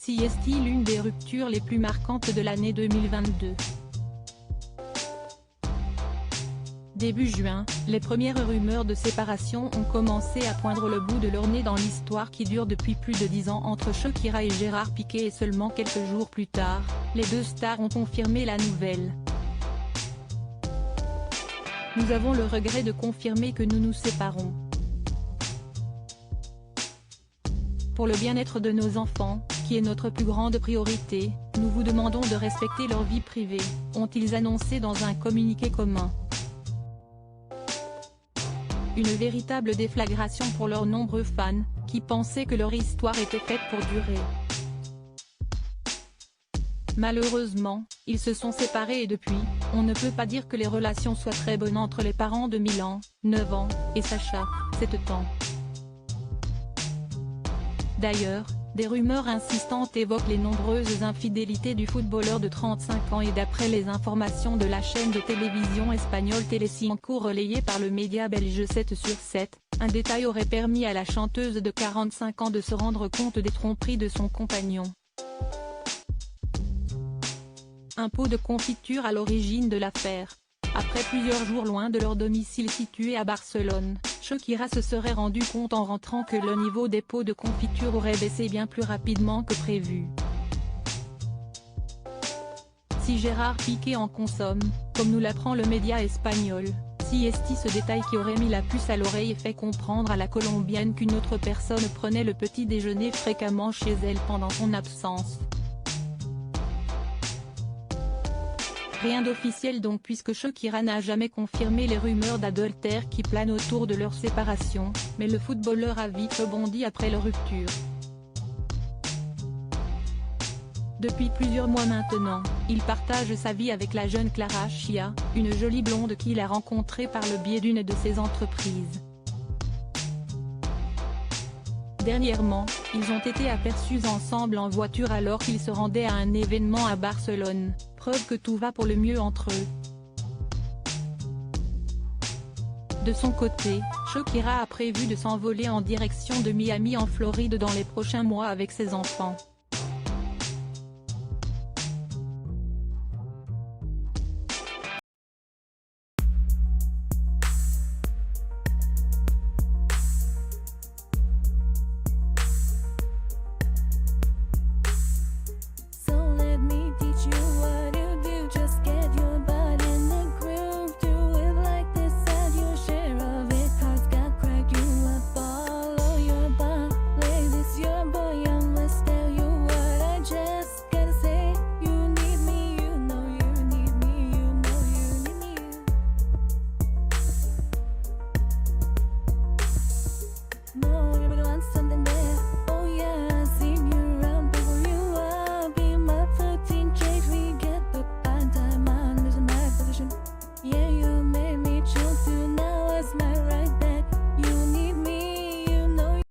Si est l'une des ruptures les plus marquantes de l'année 2022. Début juin, les premières rumeurs de séparation ont commencé à poindre le bout de leur nez dans l'histoire qui dure depuis plus de 10 ans entre Shakira et Gérard Piqué, et seulement quelques jours plus tard, les deux stars ont confirmé la nouvelle. Nous avons le regret de confirmer que nous nous séparons. Pour le bien-être de nos enfants, qui est notre plus grande priorité, nous vous demandons de respecter leur vie privée, ont-ils annoncé dans un communiqué commun. Une véritable déflagration pour leurs nombreux fans, qui pensaient que leur histoire était faite pour durer. Malheureusement, ils se sont séparés et depuis, on ne peut pas dire que les relations soient très bonnes entre les parents de Milan, 9 ans, et Sacha, 7 ans. D'ailleurs, des rumeurs insistantes évoquent les nombreuses infidélités du footballeur de 35 ans, et d'après les informations de la chaîne de télévision espagnole Telecinco relayée par le média belge 7/7, un détail aurait permis à la chanteuse de 45 ans de se rendre compte des tromperies de son compagnon. Un pot de confiture à l'origine de l'affaire. Après plusieurs jours loin de leur domicile situé à Barcelone, Shakira se serait rendu compte en rentrant que le niveau des pots de confiture aurait baissé bien plus rapidement que prévu. Si Gérard Piqué en consomme, comme nous l'apprend le média espagnol, si est ce détail qui aurait mis la puce à l'oreille et fait comprendre à la Colombienne qu'une autre personne prenait le petit déjeuner fréquemment chez elle pendant son absence. Rien d'officiel donc, puisque Shakira n'a jamais confirmé les rumeurs d'adultère qui planent autour de leur séparation, mais le footballeur a vite rebondi après leur rupture. Depuis plusieurs mois maintenant, il partage sa vie avec la jeune Clara Chia, une jolie blonde qu'il a rencontrée par le biais d'une de ses entreprises. Dernièrement, ils ont été aperçus ensemble en voiture alors qu'ils se rendaient à un événement à Barcelone, preuve que tout va pour le mieux entre eux. De son côté, Shakira a prévu de s'envoler en direction de Miami en Floride dans les prochains mois avec ses enfants.